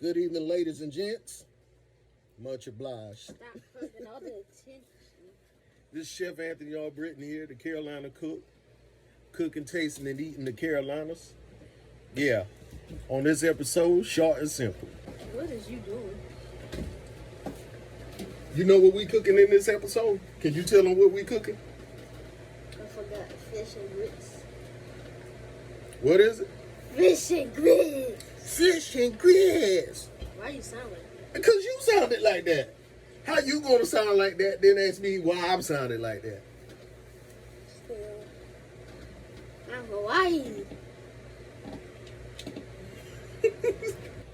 Good evening, ladies and gents. Much obliged. Stop fucking all the attention. This is Chef Anthony Albritton here, the Carolina cook. Cooking, tasting, and eating the Carolinas. Yeah. On this episode, short and simple. What is you doing? You know what we cooking in this episode? Can you tell them what we cooking? I forgot fish and grits. What is it? Fish and grits. Fish and grits. Why you sound like that? Because you sounded like that. How you gonna sound like that? Then ask me why I'm sounding like that. Still, I'm Hawaii.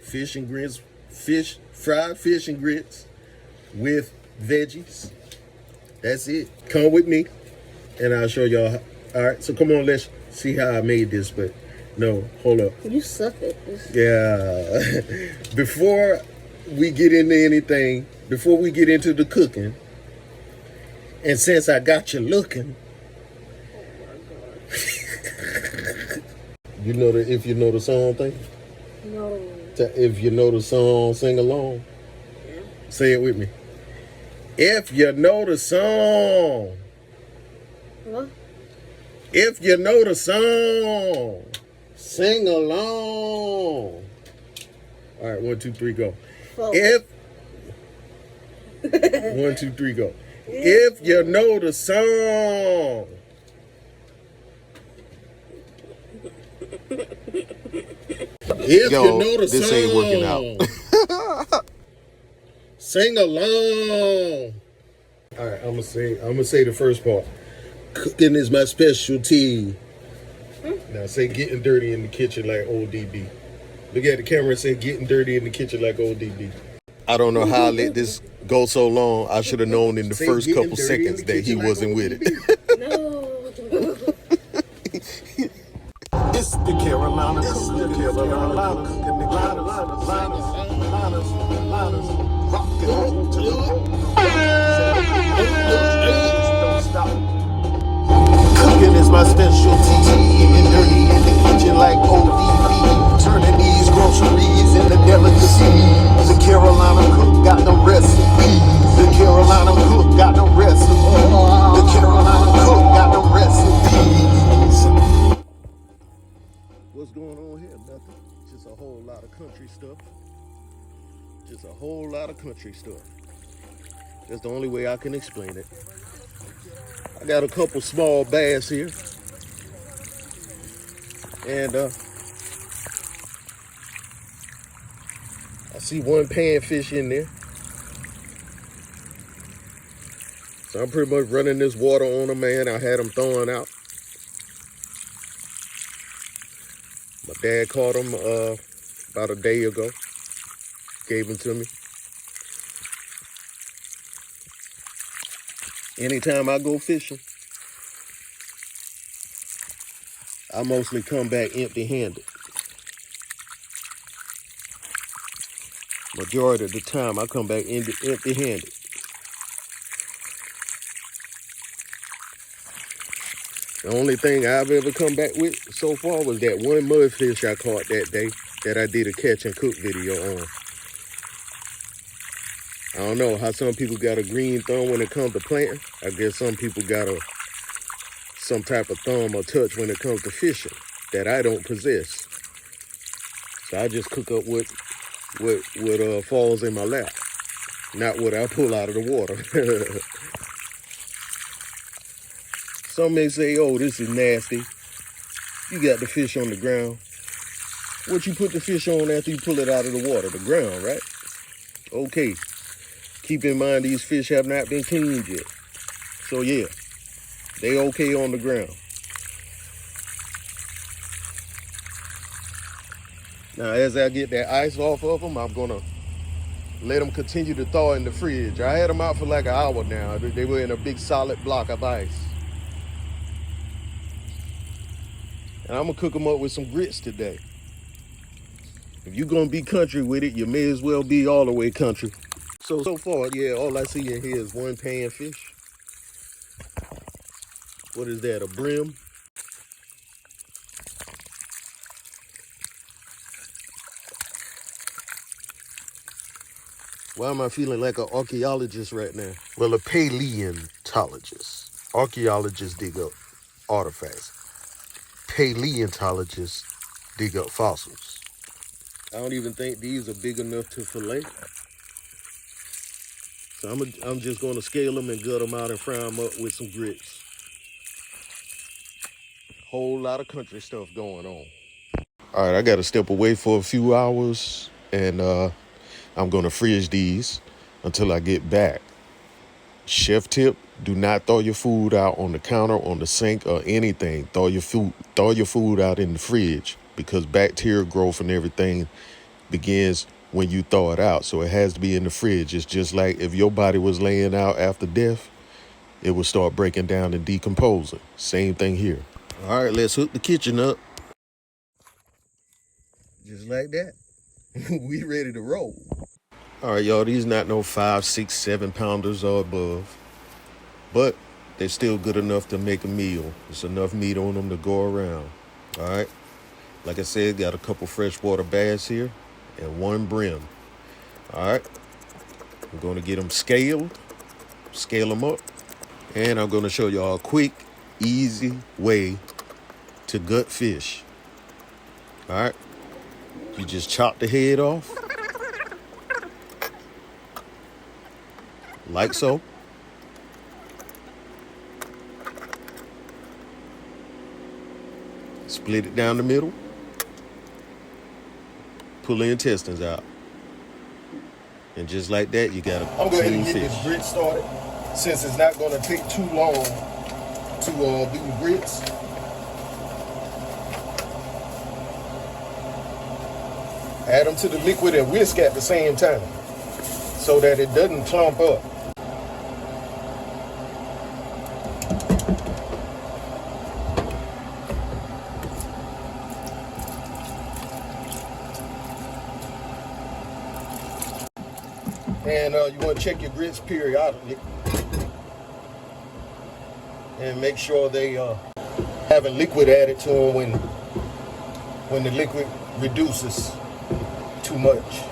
Fish and grits, fried fish and grits with veggies. That's it. Come with me and I'll show y'all. All right, so come on, let's see how I made this. But no, hold up. You suck at this. Yeah. Before we get into anything, before we get into the cooking, and since I got you looking, you know the if you know the song thing? No. If you know the song, sing along. Yeah. Say it with me. If you know the song. What? If you know the song, sing along. All right, 1, 2, 3, go. Four. If 1, 2, 3, go. If you know the song. If Yo, you know the this song, ain't working out. Sing along. All right, I'm gonna say the first part. Cooking is my specialty. Now say getting dirty in the kitchen like old DB. Look at the camera and say getting dirty in the kitchen like old DB. I don't know how I let this go so long. I should have known in the Say first getting couple dirty in seconds the that he kitchen like wasn't old with it. DB. No. It's the Carolina cook. The Carolina cook. And the Carolinas. Rockin' on to the bone. Don't stop. Cooking is my specialty. Getting dirty in the kitchen like ODB. Turning these groceries into delicacies. The Carolina cook got the recipe. The Carolina cook got the recipe. The Carolina cook got the recipes. What's going on here? Nothing. Just a whole lot of country stuff. Just a whole lot of country stuff. That's the only way I can explain it. I got a couple small bass here. And I see one panfish in there. So I'm pretty much running this water on them, man. I had them thawing out. My dad caught them about a day ago. Gave them to me. Anytime I go fishing, I mostly come back empty-handed. Majority of the time, I come back empty-handed. The only thing I've ever come back with so far was that one mudfish I caught that day that I did a catch and cook video on. I don't know how some people got a green thumb when it comes to planting. I guess some people got some type of thumb or touch when it comes to fishing that I don't possess. So I just cook up what falls in my lap, not what I pull out of the water. Some may say, oh, this is nasty. You got the fish on the ground. What you put the fish on after you pull it out of the water? The ground, right? Okay. Keep in mind these fish have not been cleaned yet. So yeah, they okay on the ground. Now as I get that ice off of them, I'm gonna let them continue to thaw in the fridge. I had them out for like an hour now. They were in a big solid block of ice. And I'm gonna cook them up with some grits today. If you're gonna be country with it, you may as well be all the way country. So far, yeah, all I see in here is one panfish. What is that, a brim? Why am I feeling like an archaeologist right now? Well, a paleontologist. Archaeologists dig up artifacts. Paleontologists dig up fossils. I don't even think these are big enough to fillet. So I'm just going to scale them and gut them out and fry them up with some grits. Whole lot of country stuff going on. All right, I got to step away for a few hours, and I'm going to fridge these until I get back. Chef tip, do not throw your food out on the counter, on the sink, or anything. Throw your food out in the fridge, because bacterial growth and everything begins when you throw it out. So it has to be in the fridge. It's just like if your body was laying out after death, it would start breaking down and decomposing. Same thing here. All right, let's hook the kitchen up. Just like that. We ready to roll. All right, y'all, these not no 5, 6, 7 pounders or above, but they're still good enough to make a meal. There's enough meat on them to go around. All right. Like I said, got a couple freshwater bass here and one brim. All right. I'm going to get them scaled, scale them up, and I'm going to show y'all a quick, easy way to gut fish. All right. You just chop the head off, like so. Split it down the middle. Pull the intestines out. And just like that, you got a I'm going clean to get fish. this grit started, since it's not going to take too long to do the grits. Add them to the liquid and whisk at the same time so that it doesn't clump up. And you want to check your grits periodically and make sure they having liquid added to them when the liquid reduces too much.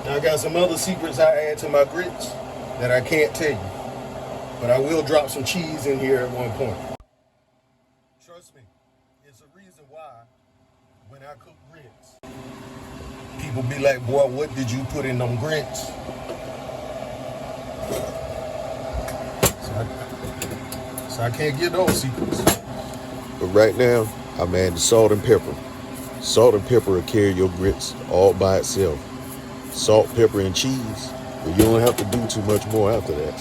Now I got some other secrets I add to my grits that I can't tell you, but I will drop some cheese in here at one point. Trust me, it's a reason why when I cook grits, people be like, boy, what did you put in them grits? So I can't get those secrets. But right now, I'm adding salt and pepper. Salt and pepper will carry your grits all by itself. Salt, pepper, and cheese, but you don't have to do too much more after that.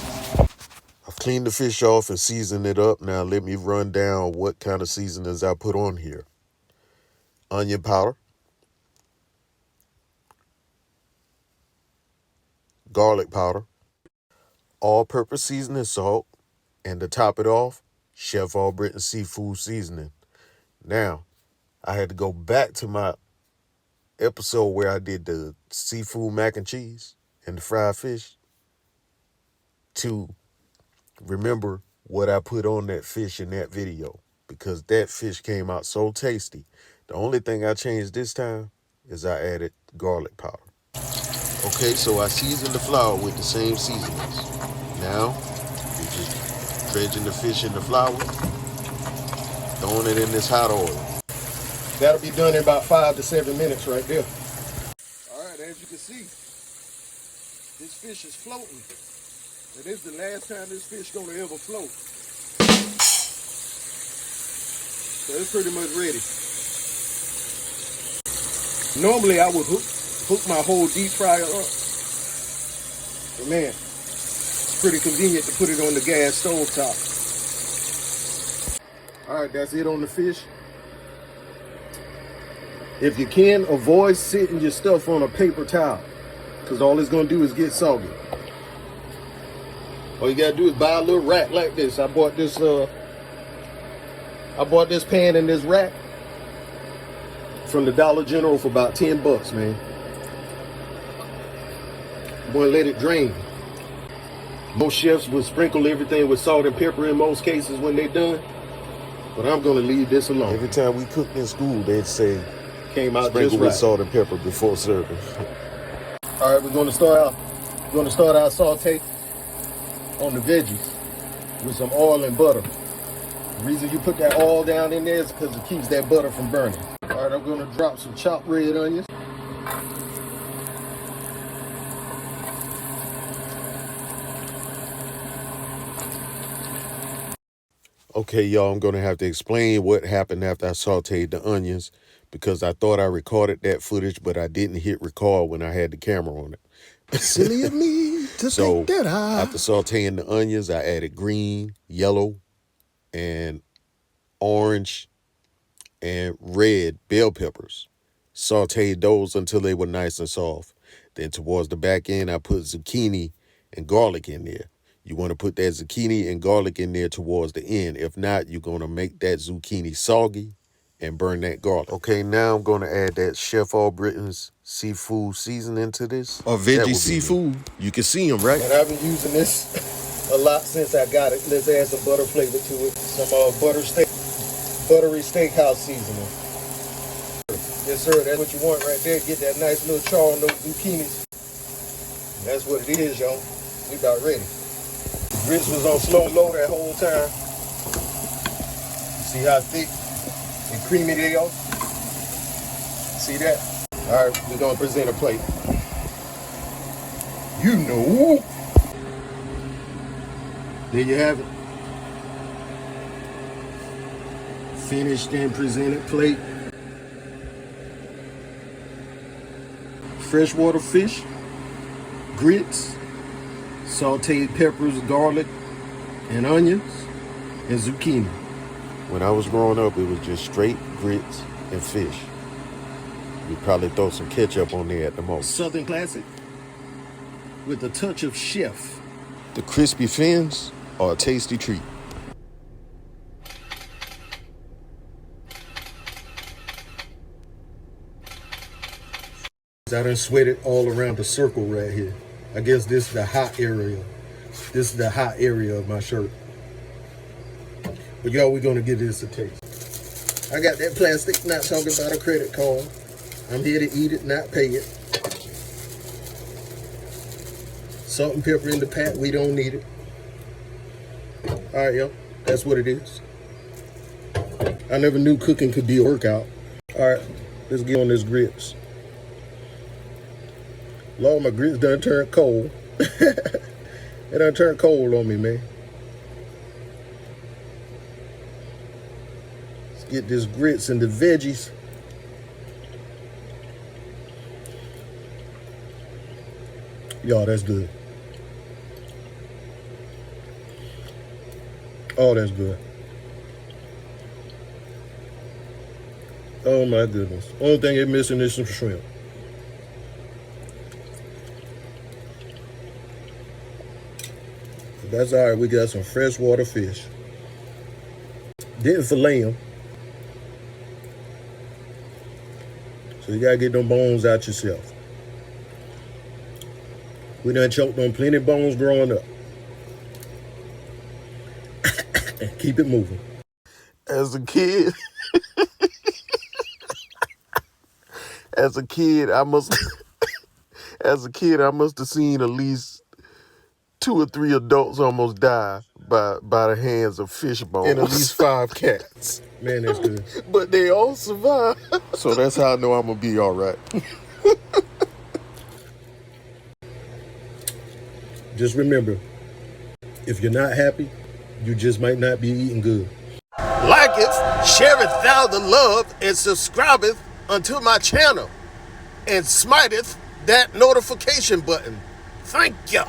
I've cleaned the fish off and seasoned it up. Now let me run down what kind of seasonings I put on here. Onion powder, garlic powder, all-purpose seasoning salt, and to top it off, Chef Albritton seafood seasoning. Now, I had to go back to my episode where I did the seafood mac and cheese and the fried fish to remember what I put on that fish in that video, because that fish came out so tasty. The only thing I changed this time is I added garlic powder. Okay, so I seasoned the flour with the same seasonings. Now, you're just dredging the fish in the flour, throwing it in this hot oil. That'll be done in about 5 to 7 minutes right there. All right, as you can see, this fish is floating. And this is the last time this fish gonna ever float. So it's pretty much ready. Normally I would hook my whole deep fryer up. But man, it's pretty convenient to put it on the gas stove top. All right, that's it on the fish. If you can, avoid sitting your stuff on a paper towel, because all it's gonna do is get soggy. All you gotta do is buy a little rack like this. I bought this pan and this rack from the Dollar General for about 10 bucks, man. I'm gonna let it drain. Most chefs will sprinkle everything with salt and pepper in most cases when they're done, but I'm gonna leave this alone. Every time we cooked in school, they'd say, came out Sprinkle just with right. salt and pepper before serving. All right, we're gonna start our saute on the veggies with some oil and butter. The reason you put that oil down in there is because it keeps that butter from burning. All right, I'm gonna drop some chopped red onions. Okay, y'all, I'm going to have to explain what happened after I sauteed the onions because I thought I recorded that footage, but I didn't hit record when I had the camera on it. Silly of me to So think that after sauteing the onions, I added green, yellow, and orange and red bell peppers. Sauteed those until they were nice and soft. Then towards the back end, I put zucchini and garlic in there. You want to put that zucchini and garlic in there towards the end. If not, you're going to make that zucchini soggy and burn that garlic. Okay, now I'm going to add that Chef Albritton's seafood seasoning to this. or That would veggie be seafood. You can see them, right? And I've been using this a lot since I got it. Let's add some butter flavor to it. Some buttery steakhouse seasoning. Yes, sir. That's what you want right there. Get that nice little char on those zucchinis. That's what it is, y'all. We about ready. The grits was on slow low that whole time. See how thick and creamy they are? See that? All right, we're gonna present a plate. You know. There you have it. Finished and presented plate. Freshwater fish, grits, sauteed peppers, garlic, and onions, and zucchini. When I was growing up, it was just straight grits and fish. You'd probably throw some ketchup on there at the most. Southern classic with a touch of chef. The crispy fins are a tasty treat. I done sweated all around the circle right here. I guess this is the hot area. This is the hot area of my shirt. But y'all, we're gonna give this a taste. I got that plastic, not talking about a credit card. I'm here to eat it, not pay it. Salt and pepper in the pat, we don't need it. All right, y'all, that's what it is. I never knew cooking could be a workout. All right, let's get on this grits. Lord, my grits done turned cold. It done turned cold on me, man. Let's get this grits and the veggies. Y'all, that's good. Oh, that's good. Oh my goodness. Only thing they're missing is some shrimp. That's all right. We got some freshwater fish. Didn't fillet them. So you gotta get them bones out yourself. We done choked on plenty of bones growing up. Keep it moving. As a kid, I must have seen at least 2 or 3 adults almost die by the hands of fish bones. And at least 5 cats. Man, that's good. But they all survived. So that's how I know I'm gonna be all right. Just remember, if you're not happy, you just might not be eating good. Liketh, shareth thou the love, and subscribeth unto my channel, and smiteth that notification button. Thank ya.